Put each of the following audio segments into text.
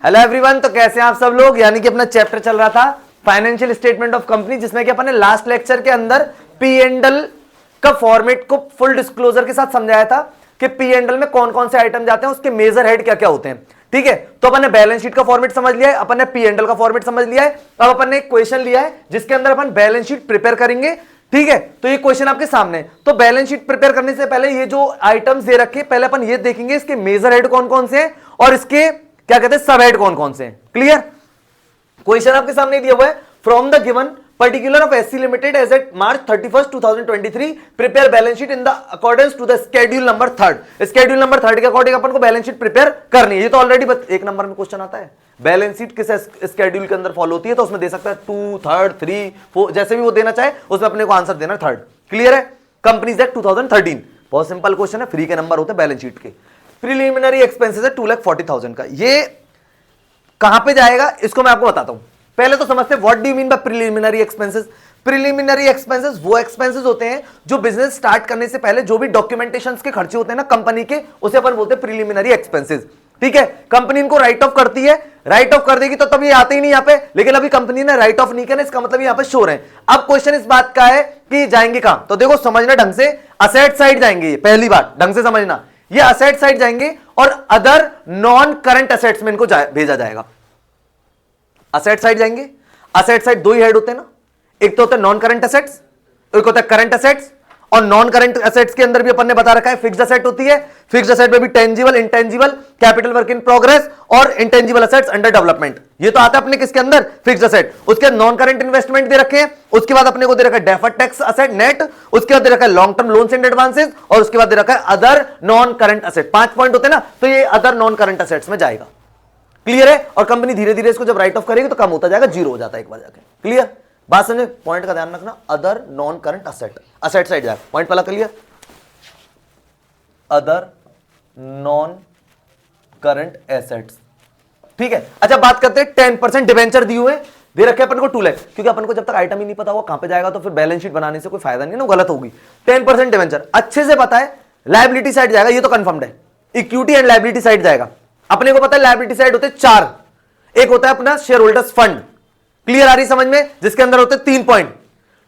Hello everyone, तो कैसे हैं आप सब लोग। यानी कि अपना चैप्टर चल रहा था फाइनेंशियल स्टेटमेंट ऑफ कंपनी, जिसमें कि अपन ने लास्ट लेक्चर के अंदर पी एंड एल का फॉर्मेट को फुल डिस्क्लोजर के साथ समझाया था कि पी एंड एल में कौन कौन से आइटम जाते हैं, उसके मेजर हेड क्या क्या होते हैं। ठीक है, तो अपन ने बैलेंस शीट का फॉर्मेट समझ लिया है, अपन ने पी एंड एल का फॉर्मेट समझ लिया है। अब अपन ने एक क्वेश्चन लिया है जिसके अंदर अपन बैलेंस शीट प्रिपेयर करेंगे। ठीक है, तो ये क्वेश्चन आपके सामने है। तो बैलेंस शीट प्रिपेयर करने से पहले ये जो आइटम्स दे रखे, पहले अपन ये देखेंगे इसके मेजर हेड कौन कौन से हैं और इसके क्या कहते हैं सब हेड कौन कौन से हैं। क्लियर, क्वेश्चन आपके सामने दिया हुआ है, from the given particular of SC limited as at March 31, 2023 prepare balance sheet in the accordance to the schedule number 3। Schedule number 3 के अकॉर्डिंग अपन को बैलेंस शीट प्रिपेयर करनी है। ये तो ऑलरेडी एक नंबर में क्वेश्चन आता है, बैलेंस शीट किस शेड्यूल के अंदर फॉलो होती है, तो उसमें दे सकता है 2, 3, 3, 4, जैसे भी वो देना चाहे उसमें अपने को आंसर देना 3rd। क्लियर है, कंपनीज एक्ट 2013, बहुत सिंपल क्वेश्चन है, फ्री के नंबर होते हैं बैलेंस शीट के। प्रीलिमिनरी एक्सपेंसेस है 2,40,000 का, ये कहां पे जाएगा इसको मैं आपको बताता हूं। पहले तो समझते हैं what do you mean by preliminary expenses. Preliminary expenses वो एक्सपेंसेस होते हैं जो बिजनेस स्टार्ट करने से पहले जो भी डॉक्यूमेंटेशंस के खर्चे होते हैं ना कंपनी के, उसे अपन बोलते हैं प्रीलिमिनरी एक्सपेंसेस। ठीक है, कंपनी इनको राइट ऑफ करती है, राइट ऑफ कर देगी तो तब ये आते ही नहीं यहां पे, लेकिन अभी कंपनी ने राइट ऑफ नहीं किया, इसका मतलब यहां पे शोर है। अब क्वेश्चन इस बात का है कि जाएंगे कहां, तो देखो समझना ढंग से, असेट साइड जाएंगे, पहली बात ढंग से समझना, ये असेट साइड जाएंगे और अदर नॉन करंट असेट्स में इनको भेजा जाएगा। असेट साइड जाएंगे, असेट साइड दो ही हेड होते हैं ना, एक तो होता है नॉन करंट असेट्स, एक होता है करंट असेट्स। और नॉन करंट असेट्स के अंदर भी अपन ने बता रखा है फिक्स्ड असेट होती है, फिक्स्ड असेट में भी tangible, intangible, capital work in progress और इंटेंजिबल असेट्स अंडर डेवलपमेंट, ये तो आता है अपने किसके अंदर, फिक्स्ड असेट। उसके बाद नॉन करंट इन्वेस्टमेंट दे रखे हैं, उसके बाद अपने को दे रखा है डेफर्ड टैक्स असेट नेट, उसके बाद दे रखा है long term loans and advances, और उसके बाद दे रखा है other non current asset. 5 point होते हैं ना, तो ये अदर नॉन करंट असेट्स में जाएगा। क्लियर है, और कंपनी धीरे धीरे इसको जब राइट ऑफ करेगी तो कम होता जाएगा, जीरो हो जाता है एक बार जाके। क्लियर, बात समझे, पॉइंट का ध्यान रखना, other non current asset, asset side जाएगा, पॉइंट पहला clear, other non current assets. ठीक है, अच्छा बात करते हैं 10% डिवेंचर दिए हुए दे रखे अपन को 2 लाख, क्योंकि अपन को जब तक आइटम ही नहीं पता हुआ कहां पे जाएगा तो फिर बैलेंस शीट बनाने से कोई फायदा नहीं ना, गलत होगी। 10% डिवेंचर अच्छे से पता है, लायबिलिटी साइड जाएगा, ये तो कंफर्म्ड है, इक्विटी एंड लायबिलिटी साइड जाएगा। अपने को पता है लायबिलिटी साइड होते 4, एक होता है अपना शेयर होल्डर्स फंड, क्लियर आ रही समझ में, जिसके अंदर होते 3 पॉइंट।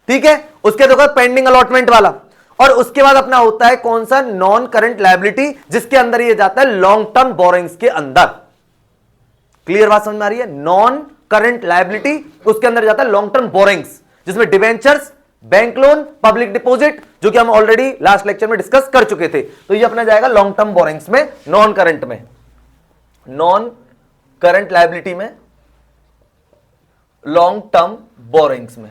ठीक है, उसके देखो पेंडिंग अलॉटमेंट वाला, और उसके बाद अपना होता है कौन सा, नॉन करंट लायबिलिटी, जिसके अंदर ये जाता है लॉन्ग टर्म बोरोइंग्स के अंदर। क्लियर बात समझ में आ रही है, नॉन करंट लायबिलिटी उसके अंदर जाता है लॉन्ग टर्म बोरोइंग्स, जिसमें debentures, bank loan, public deposit, जो कि हम ऑलरेडी लास्ट लेक्चर में डिस्कस कर चुके थे। तो ये अपना जाएगा लॉन्ग टर्म बोरोइंग्स में, नॉन करंट में, नॉन करंट लायबिलिटी में, लॉन्ग टर्म बोरोइंग्स में।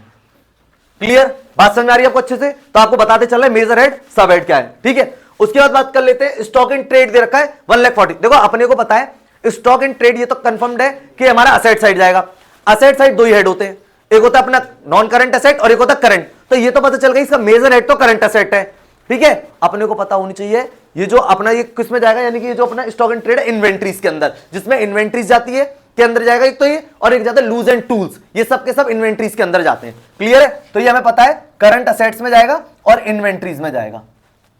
क्लियर, बात समझ आ रही है आपको अच्छे से, तो आपको बताते चल रहे मेजर हेड सब हेड क्या है। ठीक है, उसके बाद बात कर लेते हैं, स्टॉक इन ट्रेड दे रखा है 1,40,000। देखो अपने को पता है स्टॉक इन ट्रेड, ये तो कंफर्म्ड है कि हमारा असेट साइड जाएगा। असेट साइड दो ही हेड होते हैं, एक होता है अपना नॉन करंट असेट और एक होता है करंट, तो ये तो पता चल गया इसका मेजर हेड तो करंट असेट है। ठीक है, अपने को पता होनी चाहिए ये जो अपना ये किस में जाएगा, यानी कि ये जो अपना स्टॉक इन ट्रेड है इन्वेंट्रीज के अंदर, जिसमें इन्वेंट्रीज जाती है के अंदर जाएगा एक तो ये, और एक जाता है लूज एंड टूल्स, ये सब के सब इन्वेंट्रीज के अंदर जाते हैं। क्लियर है, तो ये हमें पता है करंट असेट्स में जाएगा और इन्वेंट्रीज में जाएगा।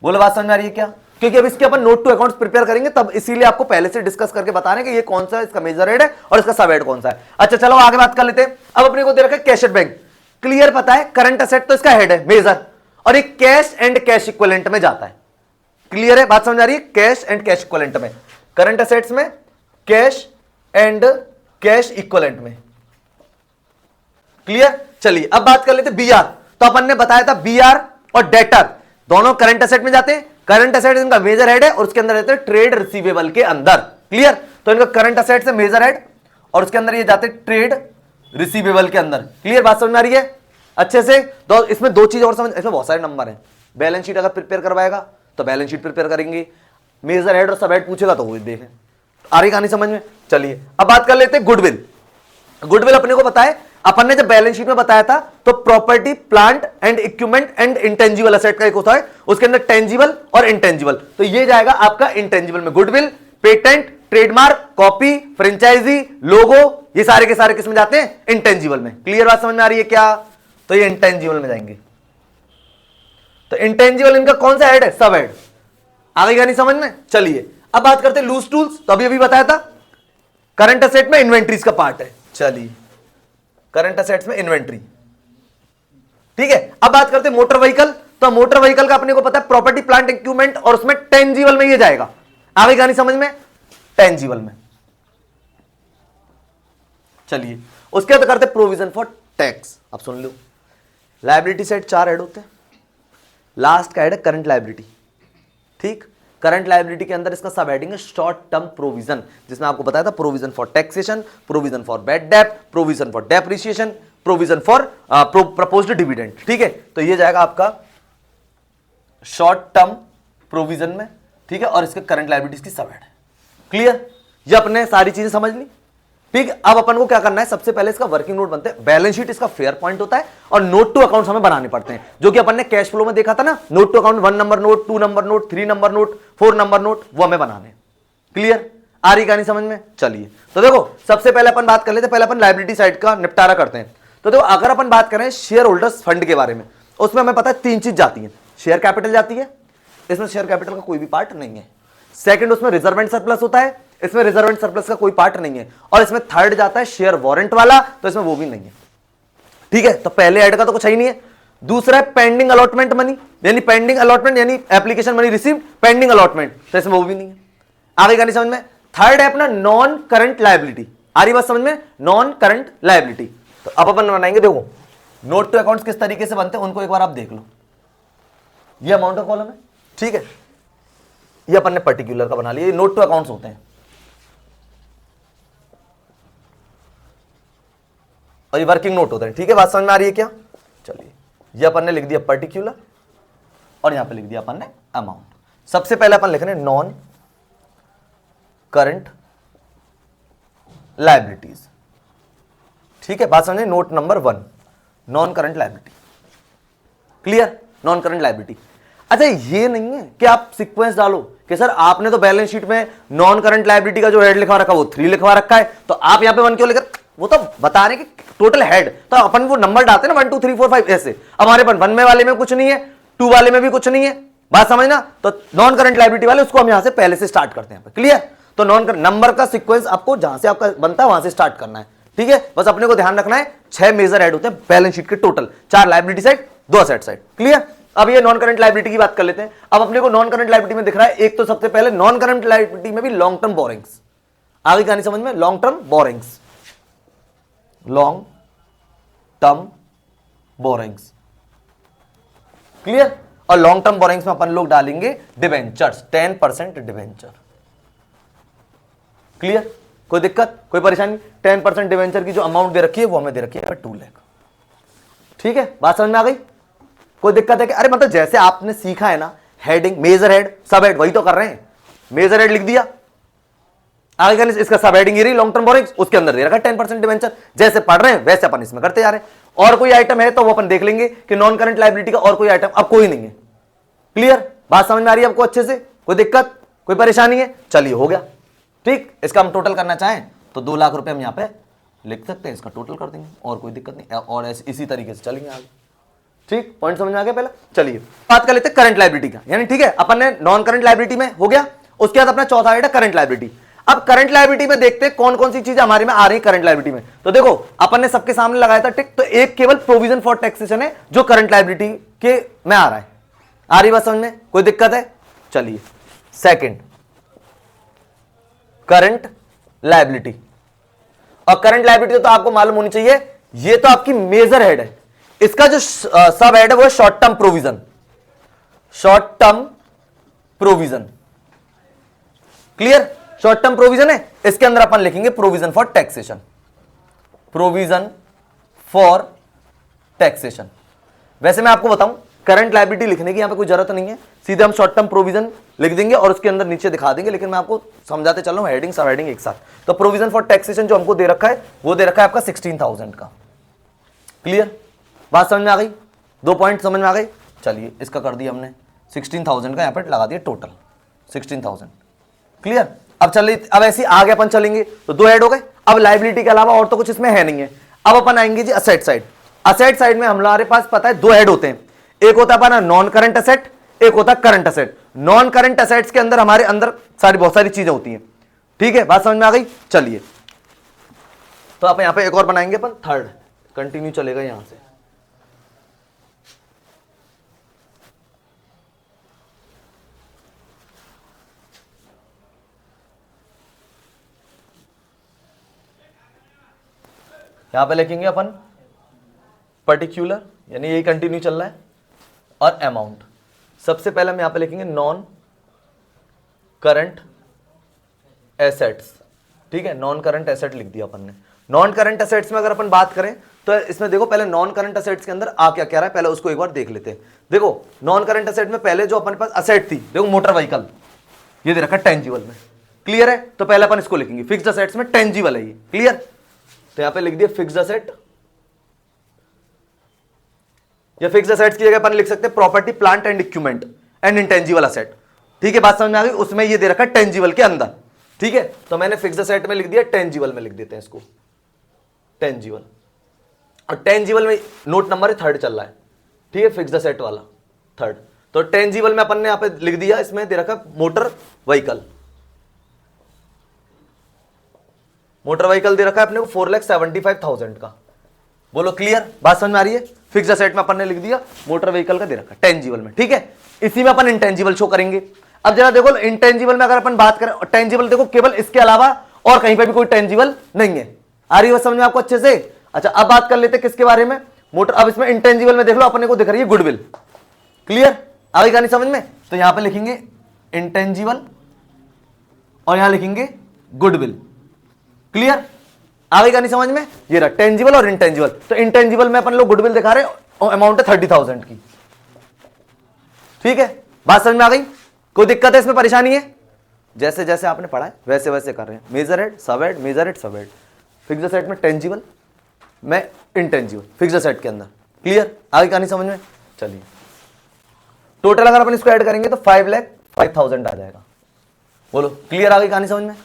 बोलो बात समझ में आ रही है क्या, क्योंकि अब इसके अपन नोट टू अकाउंट्स प्रिपेयर करेंगे, तब इसीलिए आपको पहले से डिस्कस करके बता रहे हैं कि ये कौन सा इसका मेजर हेड है और इसका सब हेड कौन सा है। अच्छा चलो आगे बात कर लेते हैं। अब अपने को दे रखा है कैश एट बैंक, क्लियर पता है करंट असेट तो इसका हेड है मेजर, और एक कैश एंड कैश इक्विवेलेंट में जाता है। क्लियर है, बात समझ आ रही है, कैश एंड कैश इक्विवेलेंट में, करंट असेट्स में, कैश एंड कैश इक्विवेलेंट में। क्लियर, चलिए अब बात कर लेते हैं बीआर। तो अपन ने बताया था बीआर और डेटर दोनों करंट असेट में जाते हैं, करंट असेट इनका मेजर हेड है और उसके अंदर रहते हैं ट्रेड रिसीवेबल के अंदर। क्लियर, तो इनका करंट असेट से मेजर हेड और उसके अंदर ये जाते हैं ट्रेड रिसीवेबल के अंदर। क्लियर, बात समझ में आ रही है अच्छे से। तो इसमें दो चीज और समझ, इसमें बहुत सारे नंबर हैं, बैलेंस शीट अगर प्रिपेयर करवाएगा तो बैलेंस शीट प्रिपेयर करेंगे, मेजर हेड और सब हेड पूछेगा तो वो देखें, आ रही कहानी समझ में। चलिए अब बात कर लेते हैं गुडविल। गुडविल अपने को बताए, अपन ने जब बैलेंस शीट में बताया था तो property, plant and equipment and intangible asset का एक होता है, उसके अंदर टेंजिबल और इंटेंजिबल, तो ये जाएगा आपका इंटेंजिबल में। Goodwill, patent, trademark, copy, franchisee, logo, ये सारे के सारे किसमें जाते हैं, इंटेंजिबल में। क्लियर बात समझ में आ रही है क्या, तो ये इंटेंजिबल में जाएंगे। तो इंटेंजिबल इनका कौन सा हेड है, सब हेड। आगे नहीं समझ में। चलिए अब बात करते हैं लूज टूल्स, तो अभी बताया था करंट असेट में इन्वेंट्रीज का पार्ट है। चलिए करंट असेट्स में इन्वेंट्री, ठीक है। अब बात करते हैं मोटर व्हीकल। तो मोटर व्हीकल का अपने को पता है प्रॉपर्टी प्लांट इक्विपमेंट, और उसमें टेंजिबल में ये जाएगा। आगे कहानी समझ में, टेंजिबल में। चलिए उसके बाद करते प्रोविजन फॉर टैक्स। अब सुन लो, लायबिलिटी साइड 4 हेड होते हैं, लास्ट का हेड है करंट लायबिलिटी, ठीक। करंट लायबिलिटी के अंदर इसका सब हेडिंग है शॉर्ट टर्म प्रोविजन, जिसमें आपको बताया था provision for taxation, provision for bad debt, provision for depreciation, provision for proposed dividend, ठीक है। तो ये जाएगा आपका शॉर्ट टर्म प्रोविजन में, ठीक है। और इसके करंट लायबिलिटीज की सब हेड है। क्लियर, ये अपने सारी चीजें समझ ली, ठीक। अब अपन को क्या करना है, सबसे पहले इसका वर्किंग नोट बनते हैं। बैलेंस शीट इसका फेयर पॉइंट होता है, और नोट टू अकाउंट्स हमें बनाने पड़ते हैं, जो कि अपन ने कैश फ्लो में देखा था ना। Note to account 1 number note, 2 number note, 3 number note, 4 number note, वो हमें बनाने। क्लियर, आ रही कहानी समझ में। चलिए तो देखो, सबसे पहले अपन बात कर लेते हैं, पहले अपन लायबिलिटी साइड का निपटारा करते हैं। तो देखो, अगर अपन बात करें शेयर होल्डर्स फंड के बारे में, उसमें हमें पता है 3 चीज जाती है। शेयर कैपिटल जाती है, इसमें शेयर कैपिटल का कोई भी पार्ट नहीं है। सेकंड, उसमें रिजर्व एंड सरप्लस होता है, इसमें रिजर्व एंड सरप्लस का कोई पार्ट नहीं है। और इसमें थर्ड जाता है शेयर वारंट वाला, तो इसमें वो भी नहीं है, ठीक है। तो पहले ऐड का तो कुछ ही नहीं है। दूसरा है पेंडिंग अलॉटमेंट मनी, यानी पेंडिंग अलॉटमेंट यानी application money received, pending allotment, तो इसमें वो भी नहीं है। आगे का नहीं समझ में। थर्ड है अपना नॉन करंट लायबिलिटी, आ रही बात समझ में, नॉन करंट लायबिलिटी। तो अब अपन बनाएंगे, देखो नोट टू अकाउंट्स किस तरीके से बनते हैं उनको एक बार आप देख लो। ये अमाउंट ऑफ कॉलम है, ठीक है। ये अपन ने पर्टिकुलर का बना लिया, ये नोट टू अकाउंट्स होते हैं, और ये वर्किंग नोट होता है, ठीक है। बात समझ में आ रही है क्या। चलिए, ये अपन ने लिख दिया पर्टिकुलर, और यहां पे लिख दिया अपन ने अमाउंट। सबसे पहले अपन लिख रहे हैं नॉन करंट लायबिलिटीज, ठीक है। बात समझे, note number 1 non current liability. Clear, non current liability. अच्छा, ये नहीं है कि आप सीक्वेंस डालो कि सर आपने तो बैलेंस शीट में नॉन करंट लायबिलिटी का जो हेड लिखवा रखा वो 3 लिखवा रखा है, तो आप यहां पे 1 क्यों लिख, वो तो बता रहे कि टोटल हेड, तो अपन वो नंबर डालते हैं ना 1 2 3 4 5 ऐसे। हमारे पास 1 में वाले में कुछ नहीं है, 2 वाले में भी कुछ नहीं है, बात समझना। तो नॉन करंट लायबिलिटी वाले उसको हम यहां से पहले से स्टार्ट करते हैं। क्लियर, तो नॉन नंबर का सीक्वेंस आपको जहां से आपका बनता है वहां से स्टार्ट करना है, ठीक है। बस अपने को ध्यान रखना है 6 मेजर हेड होते हैं बैलेंस शीट के total, 4 liability side, 2 asset side. Clear, अब ये नॉन करंट लायबिलिटी की बात कर लेते हैं। अब अपने को नॉन करंट लायबिलिटी में दिख रहा है, एक तो सबसे पहले नॉन करंट लायबिलिटी में भी लॉन्ग टर्म बोरिंग्स, आगे कहानी समझ में, long term borings, long term borings. Clear, और लॉन्ग टर्म बोरिंग्स में अपन लोग डालेंगे डिबेंचर्स, 10% डिबेंचर। क्लियर, कोई दिक्कत, कोई परेशानी। 10% डिबेंचर की जो अमाउंट दे रखी है वो हमें दे रखी है 2 लाख, ठीक है। बात समझ में आ गई, कोई दिक्कत है कि, अरे मतलब जैसे आपने सीखा है ना, हेडिंग, मेजर हेड, सब हेड, वही तो कर रहे हैं। मेजर हेड लिख दिया, आगे इसका सब हेडिंग ये रही लॉन्ग टर्म बोरिंग्स, उसके अंदर दे रखा 10% डिबेंचर। जैसे पढ़ रहे हैं वैसे अपन इसमें करते जा रहे हैं। और कोई आइटम है तो वो अपन देख लेंगे कि नॉन करंट लायबिलिटी का और कोई आइटम अब कोई नहीं है। क्लियर, बात समझ में आ रही है आपको अच्छे से, कोई दिक्कत, कोई परेशानी है। चलिए हो गया, ठीक। इसका हम टोटल करना चाहें तो 2 लाख रुपए हम यहां पे लिख सकते हैं, इसका टोटल कर देंगे, और कोई दिक्कत नहीं। और इसी तरीके से चलेंगे आगे, ठीक। पॉइंट समझ में आ गया। पहला चलिए बात कर लेते हैं करंट लायबिलिटी का, यानी ठीक है, अपन ने नॉन करंट लायबिलिटी में हो गया। उसके बाद अपना चौथा आइटम करंट लायबिलिटी। अब करंट लायबिलिटी में देखते हैं कौन कौन सी चीजें हमारे में आ रही है करंट लायबिलिटी में। तो देखो, अपन ने सबके सामने लगाया था टिक, तो एक केवल प्रोविजन फॉर टैक्सेशन है जो करंट लायबिलिटी के में आ रहा है। आ रही बात समझ में, कोई दिक्कत है। चलिए सेकंड करंट लायबिलिटी, और करंट लायबिलिटी तो आपको मालूम होनी चाहिए, ये तो आपकी मेजर हेड है। इसका जो सब हेड है वो है short term provision, short term provision. Clear, short term provision है, इसके अंदर अपन लिखेंगे provision for taxation, provision for taxation. वैसे मैं आपको बताऊं, करंट लायबिलिटी लिखने की यहां पे कोई जरूरत नहीं है, सीधे हम शॉर्ट टर्म प्रोविजन लिख देंगे और उसके अंदर नीचे दिखा देंगे, लेकिन मैं आपको समझाते चल रहा हूं हेडिंग सब हेडिंग एक साथ। तो प्रोविजन फॉर टैक्सेशन जो हमको दे रखा है वो दे रखा है आपका 16,000 का। क्लियर, बात समझ में आ गई, 2 पॉइंट समझ में आ गई। चलिए इसका कर दिया हमने 16,000 का यहां पर लगा दिया टोटल 16,000। क्लियर, अब चलिए, अब ऐसे आगे अपन चलेंगे तो 2 हेड हो गए। अब लायबिलिटी के अलावा और तो कुछ इसमें है नहीं है। अब अपन आएंगे जी असेट साइड। असेट साइड में हमारे पास पता है 2 हेड होते हैं, एक होता है अपना नॉन करंट असेट, एक होता है current asset. Non current assets के अंदर हमारे अंदर बहुत सारी चीजें होती हैं, ठीक है। बात समझ में आ गई। चलिए तो आप यहां पे एक और बनाएंगे अपन थर्ड, कंटिन्यू चलेगा यहां से। यहां पे लिखेंगे अपन पर्टिकुलर, यानी यही कंटिन्यू चल रहा है, और अमाउंट। सबसे पहले हम यहां पे लिखेंगे नॉन करंट एसेट्स, ठीक है, नॉन करंट एसेट लिख दिया अपन ने। नॉन करंट एसेट्स में अगर अपन बात करें तो इसमें देखो पहले नॉन करंट एसेट्स के अंदर आ क्या क्या रहा है, पहले उसको एक बार देख लेते हैं। देखो नॉन करंट एसेट में पहले जो अपने पास असेट थी, देखो मोटर व्हीकल, ये दे रखा है टेंजिबल में, क्लियर है। तो पहले अपन इसको लिखेंगे, फिक्स्ड असेट्स में टेंजिबल है ये, क्लियर। तो यहां पे लिख दिया फिक्स्ड असेट, या फिक्स्ड असेट्स की जगह अपन लिख सकते हैं property plant and equipment and intangible asset, ठीक है, बात समझ में आ गई। उसमें ये दे रखा है टेंजिबल के अंदर, ठीक है। तो मैंने फिक्स्ड असेट में लिख दिया, टेंजिबल में लिख देते हैं इसको टेंजिबल, और टेंजिबल में नोट नंबर है थर्ड चल रहा है, ठीक है, फिक्स्ड असेट वाला थर्ड। तो टेंजिबल में अपन ने यहां पे लिख दिया, इसमें दे रखा मोटर व्हीकल, मोटर व्हीकल दे रखा है अपने को 4,75,000 का, बोलो क्लियर, बात समझ में आ रही है। फिक्स्ड असेट में अपन ने लिख दिया मोटर व्हीकल का दे रखा है टेंजिबल में, ठीक है। इसी में अपन इंटेंजिबल शो करेंगे। अब जरा देखो इंटेंजिबल में अगर अपन बात करें, टेंजिबल देखो केवल इसके अलावा और कहीं पे भी कोई टेंजिबल नहीं है, आ रही है समझ में आपको अच्छे से। अच्छा अब बात कर लेते हैं किसके बारे में, मोटर। अब इसमें इंटेंजिबल में देख लो अपने को दिख रही है गुडविल, क्लियर, आगे का नहीं समझ में। तो यहां पे लिखेंगे इंटेंजिबल और यहां लिखेंगे गुडविल, क्लियर, आगे का नहीं समझ में। ये रहा टेंजिबल और इंटेंजिबल। तो इंटेंजिबल में अपन लोग गुडविल दिखा रहे हैं, अमाउंट है 30,000 की, ठीक है, बात समझ में आ गई। कोई दिक्कत है इसमें, परेशानी है? जैसे जैसे आपने पढ़ा है वैसे वैसे कर रहे हैं, मेजर हेड सब हेड, मेजर हेड सब हेड, फिक्स्ड असेट में टेंजिबल में इंटेंजिबल, फिक्स्ड असेट के अंदर, क्लियर, आगे का नहीं समझ में। चलिए टोटल अगर अपन इसको ऐड करेंगे तो 5,05,000 आ जाएगा, बोलो क्लियर, आगे का नहीं समझ में,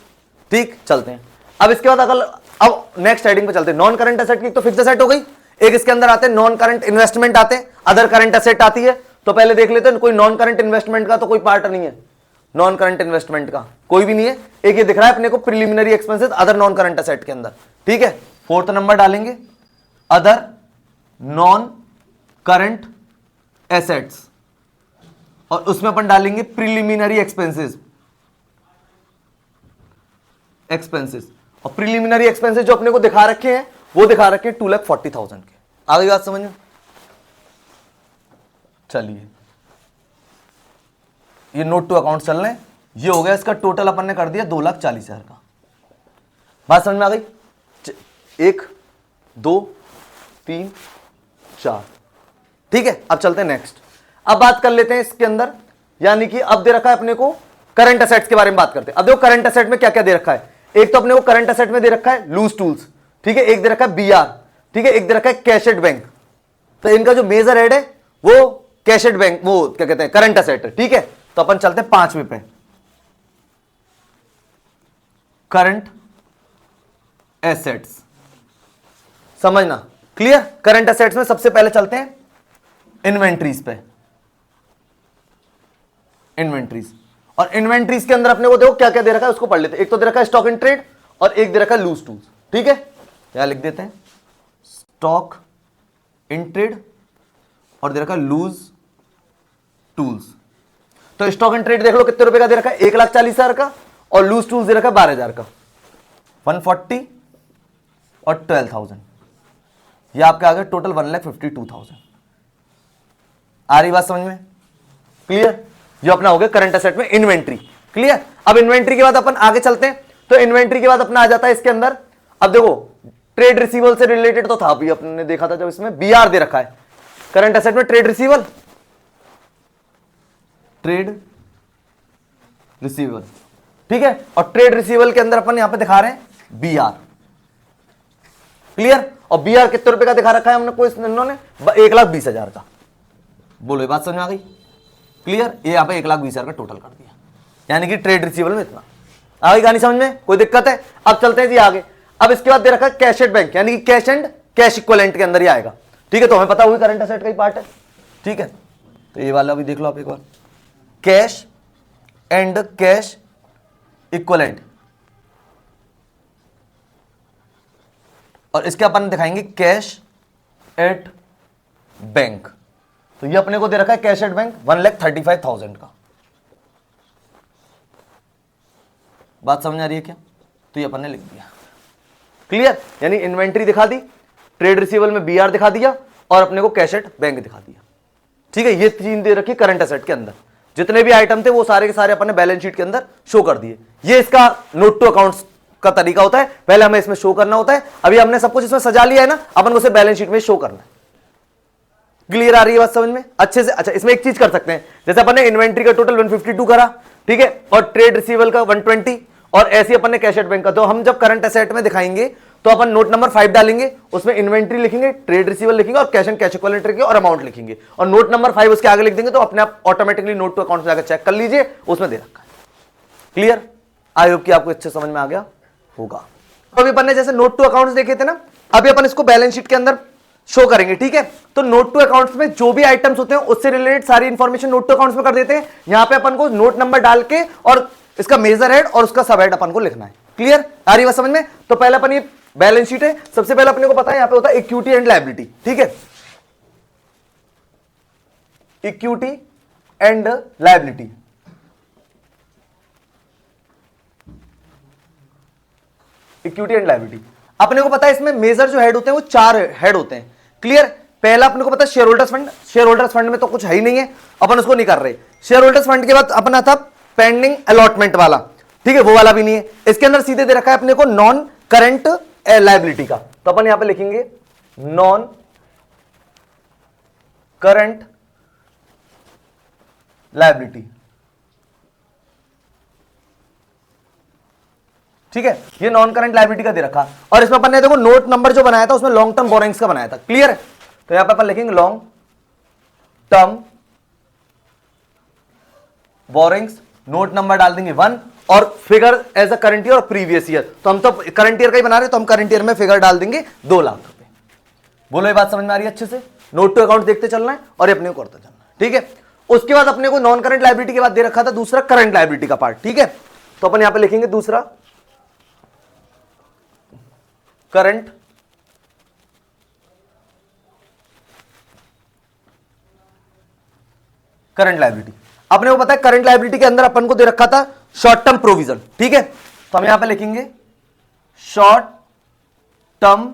ठीक। चलते हैं अब इसके बाद अगर अब नेक्स्ट हेडिंग पे चलते हैं। नॉन करंट एसेट की तो फिक्स्ड असेट हो गई, एक इसके अंदर आते हैं नॉन करंट इन्वेस्टमेंट आते हैं, अदर करंट एसेट आती है। तो पहले देख लेते हैं, कोई नॉन करंट इन्वेस्टमेंट का तो कोई पार्ट नहीं है, नॉन करंट इन्वेस्टमेंट का कोई भी नहीं है। एक ये दिख रहा है अपने को preliminary expenses other non current asset के अंदर, ठीक है। फोर्थ नंबर डालेंगे अदर नॉन करंट एसेट्स, और उसमें अपन डालेंगे प्रिलिमिनरी एक्सपेंसेस, और प्रिलिमिनरी एक्सपेंसेस जो अपने को दिखा रखे हैं वो दिखा रखे हैं 2,40,000 के। आगे बात समझ में। चलिए ये नोट टू अकाउंट चल रहे हैं, ये हो गया इसका टोटल अपन ने कर दिया 2,40,000 का, बात समझ में आ गई। 1 2 3 4, ठीक है। अब चलते हैं नेक्स्ट, अब बात कर लेते हैं इसके अंदर, यानी कि अब दे रखा है अपने को करंट एसेट्स के बारे में बात करते हैं। अब देखो करंट एसेट में क्या क्या दे रखा है, एक तो अपने को करंट एसेट में दे रखा है लूज टूल्स, ठीक है, एक दे रखा है बीआर, ठीक है, एक दे रखा है कैशेड बैंक। तो इनका जो मेजर हेड है वो कैशेड बैंक, वो क्या कहते हैं करंट एसेट है, ठीक है। तो अपन चलते हैं 5वें पे, करंट एसेट्स, समझना क्लियर। करंट एसेट्स में सबसे पहले चलते हैं इन्वेंट्रीज पे, इन्वेंट्रीज, और इन्वेंट्रीज के अंदर अपने को देखो क्या क्या दे रखा है उसको पढ़ लेते हैं। एक तो दे रखा है स्टॉक इन ट्रेड और एक दे रखा है लूज टूल्स, ठीक है। यहां लिख देते हैं स्टॉक इन ट्रेड और दे रखा है लूज टूल्स। तो स्टॉक इन ट्रेड देख लो कितने रुपए का दे रखा है, 1,40,000 का, और लूज टूल्स दे रखा है 12,000 का, 140 और 12,000, ये आपके आ गए टोटल 1,52,000। आ रही बात समझ में, क्लियर। ये अपना हो गया करंट एसेट में इन्वेंट्री, क्लियर। अब इन्वेंट्री के बाद अपन आगे चलते हैं, तो इन्वेंट्री के बाद अपना आ जाता है इसके अंदर, अब देखो ट्रेड रिसीवल से रिलेटेड तो था, अभी अपने देखा था जब इसमें बीआर दे रखा है करंट एसेट में, ट्रेड रिसीवल, ट्रेड रिसीवल, ठीक है। और ट्रेड रिसीवल के अंदर अपन यहां पे दिखा रहे हैं बीआर, क्लियर। और बीआर कितने रुपए का दिखा रखा है हमने को इन्होंने, 1,20,000 का, बोलो ये बात समझ में आ गई, क्लियर। ये यहां पे 1,20,000 का टोटल कर दिया, यानी कि ट्रेड रिसीवल में इतना। आगे कहानी समझ में, कोई दिक्कत है? अब चलते हैं जी आगे। अब इसके बाद दे रखा है कैश एट बैंक, यानी कि कैश एंड कैश इक्विवेलेंट के अंदर ही आएगा, ठीक है। तो हमें पता हुई करंट एसेट का ही पार्ट है, ठीक है। तो ये वाला भी देख लो आप एक बार, कैश एंड कैश इक्विवेलेंट, और इसके अपन दिखाएंगे कैश एट बैंक। तो ये अपने को दे रखा है कैश एट बैंक 1,35,000 का। बात समझ आ रही है क्या? तो ये अपन ने लिख दिया। क्लियर? यानी इन्वेंट्री दिखा दी, ट्रेड रिसीवेबल में बीआर दिखा दिया और अपने को कैश एट बैंक दिखा दिया। ठीक है, ये तीन दे रखी करंट एसेट के अंदर। जितने भी आइटम थे वो सारे के सारे अपन ने बैलेंस शीट के अंदर शो कर दिए। ये इसका नोट टू अकाउंट्स का तरीका होता है। पहले हमें इसमें शो करना होता है। अभी हमने सब कुछ इसमें सजा लिया है ना, अपन को सिर्फ बैलेंस शीट में शो करना है। क्लियर आ रही है बात समझ में अच्छे से? अच्छा, इसमें एक चीज कर सकते हैं, जैसे अपन ने इन्वेंट्री का टोटल 152 करा, ठीक है, और ट्रेड रिसीवेबल का 120, और ऐसे अपन ने कैश एट बैंक का। तो हम जब करंट एसेट में दिखाएंगे तो अपन नोट नंबर 5 डालेंगे, उसमें इन्वेंट्री लिखेंगे, ट्रेड रिसीवेबल लिखेंगे और कैश एंड कैश इक्विवेलेंट लिखेंगे और अमाउंट लिखेंगे, और नोट नंबर 5 उसके आगे लिख देंगे। तो अपने आप ऑटोमेटिकली नोट टू अकाउंट जाकर चेक कर लीजिए, उसमें दे रखा है। क्लियर? आई होप कि आपको अच्छे समझ में आ गया होगा। अभी अपन ने जैसे नोट टू अकाउंट्स देखे थे ना, अभी अपन इसको बैलेंस शीट के अंदर शो करेंगे। ठीक है, तो नोट टू अकाउंट्स में जो भी आइटम्स होते हैं उससे रिलेटेड सारी इंफॉर्मेशन नोट टू अकाउंट्स में कर देते हैं। यहां पे अपन को नोट नंबर डाल के और इसका मेजर हेड और उसका सब हेड अपन को लिखना है। क्लियर? आ रही बात समझ में? तो पहले अपन ये बैलेंस शीट है, सबसे पहले अपने को पता है यहां पे होता है इक्विटी एंड लायबिलिटी। ठीक है, equity and liability. Equity and liability अपने को पता है इसमें मेजर जो हेड होते हैं वो 4 हेड होते हैं। क्लियर? पहला अपने को पता है share holders fund. Share holders fund में तो कुछ है ही नहीं है, अपन उसको नहीं कर रहे। शेयर होल्डर्स फंड के बाद अपना था पेंडिंग अलॉटमेंट वाला, ठीक है, वो वाला भी नहीं है। इसके अंदर सीधे दे रखा है अपने को नॉन करंट लायबिलिटी का। तो अपन यहां पे लिखेंगे नॉन करंट लायबिलिटी। ठीक है, ये नॉन करंट लायबिलिटी का दे रखा, और इसमें अपन ने देखो नोट नंबर जो बनाया था उसमें लॉन्ग टर्म बोरिंग्स का बनाया था। क्लियर? तो यहां पे अपन लिखेंगे long term borrowings, note number डाल देंगे 1 और figure as a current year और प्रीवियस ईयर। तो हम तो करंट ईयर का ही बना रहे हैं, तो हम करंट ईयर में फिगर डाल देंगे 2 लाख रुपए। बोलो ये बात समझ में आ रही है अच्छे से? नोट टू अकाउंट देखते चलना है और अपने को करते चलना है। ठीक है, उसके बाद अपने को नॉन करंट लायबिलिटी के बाद दे रखा था दूसरा करंट लायबिलिटी का पार्ट। ठीक है, तो अपन यहां पे लिखेंगे दूसरा करंट लायबिलिटी। अपने को पता है करंट लायबिलिटी के अंदर अपन को दे रखा था शॉर्ट टर्म प्रोविजन। ठीक है, तो हम यहां पे लिखेंगे शॉर्ट टर्म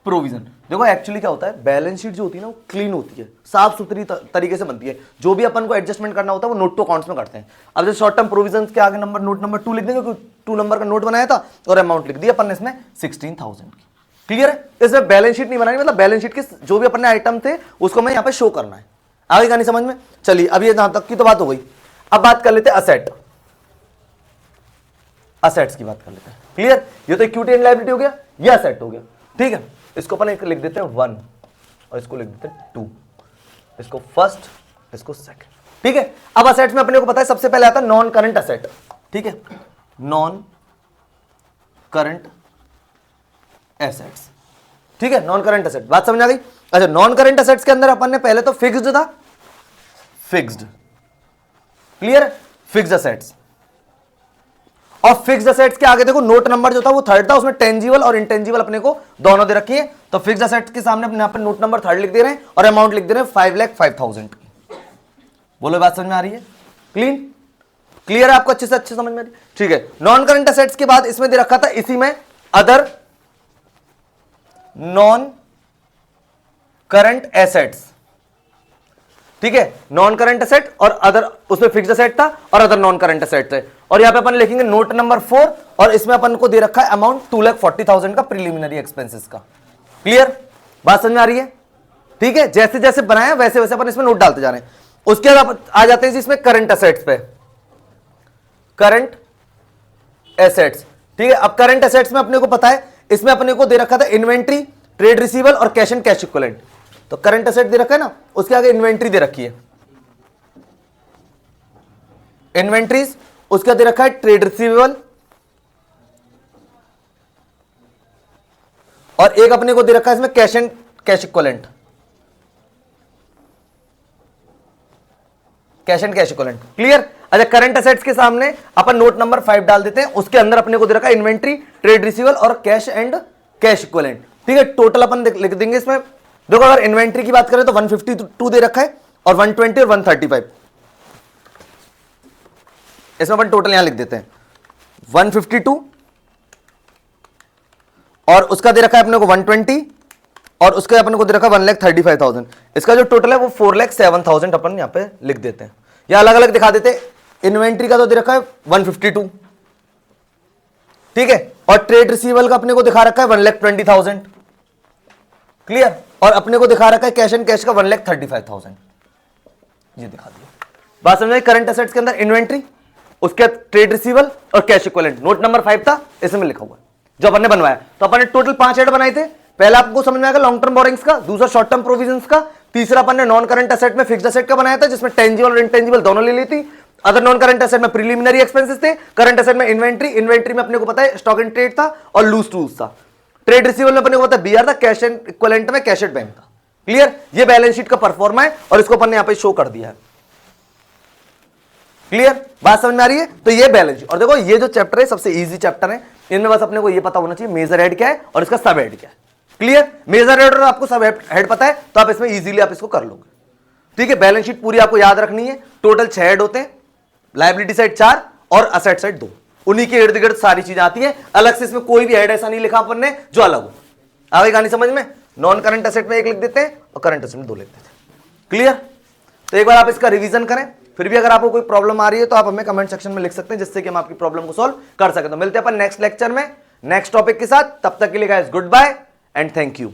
प्रोविजन। देखो एक्चुअली क्या होता है, बैलेंस शीट जो होती है ना वो क्लीन होती है, साफ सुथरी तरीके से बनती है। जो भी अपन को एडजस्टमेंट करना होता है वो नोट टू अकाउंट्स में करते हैं। अब जैसे शॉर्ट टर्म प्रोविजन के आगे नंबर नोट नंबर 2 लिख देंगे, क्योंकि 2 नंबर का नोट बनाया था और अमाउंट लिख दिया अपन ने इसमें 16,000 की। क्लियर है? इसमें बैलेंस शीट नहीं बनानी, मतलब बैलेंस शीट के जो भी अपन ने आइटम थे उसको मैं यहां पे शो करना है। आगे कहानी समझ में? चलिए, अब ये यहां तक की तो बात हो गई। अब बात कर लेते हैं असेट, असेट्स की बात कर लेते हैं। क्लियर? ये तो इक्विटी एंड लायबिलिटी हो गया, ये असेट हो गया। ठीक है, इसको अपन एक लिख देते हैं 1 और इसको लिख देते हैं 2, इसको फर्स्ट, इसको सेकंड। ठीक है, अब असेट्स में अपने को पता है सबसे पहले आता है नॉन करंट असेट। ठीक है, नॉन करंट एसेट्स। ठीक है, नॉन करंट एसेट, बात समझ आ गई? अच्छा, नॉन करंट एसेट्स के अंदर अपन ने पहले तो फिक्स्ड था, फिक्स्ड। क्लियर? फिक्स्ड एसेट्स, और फिक्स्ड एसेट्स के आगे देखो नोट नंबर जो था वो 3rd था, उसमें टेंजिबल और इंटेंजिबल अपने को दोनों दे रखी है। तो फिक्स्ड एसेट्स के सामने अपने यहां पर नोट नंबर 3rd लिख दे रहे हैं और अमाउंट लिख दे रहे हैं 5,05,000 की। बोलो बात समझ में आ रही है? क्लीन? क्लियर है आपको? अच्छे से अच्छे समझ में आ रही है? ठीक है, नॉन करंट एसेट्स के बाद इसमें दे रखा था इसी में अदर नॉन करंट एसेट्स। ठीक है, नॉन करंट एसेट और अदर, उसमें फिक्स्ड एसेट था और अदर नॉन करंट एसेट थे। और यहां पे अपन लिखेंगे नोट नंबर 4 और इसमें अपन को दे रखा है अमाउंट 2,40,000 का प्रिलिमिनरी एक्सपेंसेस का। क्लियर? बात समझ में आ रही है? ठीक है, जैसे जैसे बनाया वैसे वैसे अपन इसमें नोट डालते जा रहे हैं। उसके बाद आ जाते हैं इसमें करंट एसेट्स पे, करंट एसेट्स। ठीक है, अब करंट एसेट्स में अपने को पता है इसमें अपने को दे रखा था इन्वेंट्री, ट्रेड रिसीवेबल और कैश एंड कैश इक्विवेलेंट। तो करंट एसेट दे रखा है ना, उसके आगे इन्वेंट्री दे रखी है, इन्वेंट्रीज, उसका दे रखा है ट्रेड रिसीवेबल, और एक अपने को दे रखा है इसमें cash and cash equivalent, cash and cash equivalent. Clear? अच्छा, करंट असेट्स के सामने अपन नोट नंबर 5 डाल देते हैं, उसके अंदर अपने को दे रखा है इन्वेंट्री, ट्रेड रिसीवेबल और कैश एंड कैश इक्विवेलेंट। ठीक है, टोटल अपन लिख देंगे इसमें। देखो अगर इन्वेंट्री की बात करें तो 152 दे रखा है और 120 और 135, इसमें अपन टोटल यहां लिख देते हैं 152 और उसका दे रखा है अपने को 120 और उसके अपने को दे रखा है 1,35,000। इसका जो टोटल है वो 4,07,000 अपन यहां पे लिख देते हैं, या अलग अलग दिखा देते हैं। इन्वेंट्री का तो दे रखा है 152, ठीक है, और ट्रेड रिसीवेबल का अपने को दिखा रखा है 1,20,000, क्लियर, और अपने को दिखा रखा है कैश एंड कैश का 1,35,000, ये दिखा दिया। बात समझ में? करंट एसेट्स के अंदर इन्वेंट्री, उसके ट्रेड रिसीवेबल और कैश इक्विवेलेंट। नोट नंबर 5 था, इसमें लिखा हुआ है जो अपन ने बनवाया। तो अपन ने टोटल 5 हेड बनाए थे। पहला आपको समझ में आएगा लॉन्ग टर्म बोरिंग्स का, दूसरा शॉर्ट टर्म प्रोविजंस का, तीसरा अपन ने नॉन करंट एसेट में फिक्स्ड एसेट का बनाया था जिसमें टेंजिबल और इंटेंजिबल दोनों ले ली थी। अदर नॉन करंट एसेट में प्रीलिमिनरी एक्सपेंसेस थे, करंट एसेट में इन्वेंट्री में अपने को पता है स्टॉक इन ट्रेड था और लूज टूल्स था। ट्रेड रिसीवेबल में अपने को पता है बीआर था, कैश एंड इक्विवेलेंट में कैश एट बैंक था। क्लियर, ये बैलेंस शीट का परफॉर्मा है और इसको अपन ने यहां पे शो कर दिया है। क्लियर, बात समझ में आ रही है? तो ये बैलेंस शीट, और देखो ये जो चैप्टर है सबसे इजी चैप्टर है, इनमें बस अपने को ये पता होना चाहिए मेजर हेड क्या है और इसका सब हेड क्या है। क्लियर, मेजर हेड और आपको सब हेड पता है तो आप इसमें इजीली आप इसको कर लोगे। ठीक है, बैलेंस शीट पूरी आपको याद रखनी है। टोटल 6 हेड होते हैं, लायबिलिटी साइड 4 और असेट साइड 2, उन्हीं के इर्द गिर्द सारी चीजें आती है। अलग से इसमें कोई भी हेड ऐसा नहीं लिखा अपन ने जो अलग हो। आगे कहानी समझ में? नॉन करंट एसेट में 1 लिख देते हैं और करंट एसेट में 2 लिख देते हैं। क्लियर, तो एक बार आप इसका रिवीजन करें, फिर भी अगर आपको कोई प्रॉब्लम आ रही है तो आप हमें कमेंट सेक्शन में लिख सकते हैं जिससे कि हम आपकी प्रॉब्लम को सॉल्व कर सकें। तो मिलते हैं अपन नेक्स्ट लेक्चर में नेक्स्ट टॉपिक के साथ। तब तक के लिए guys good bye and thank you.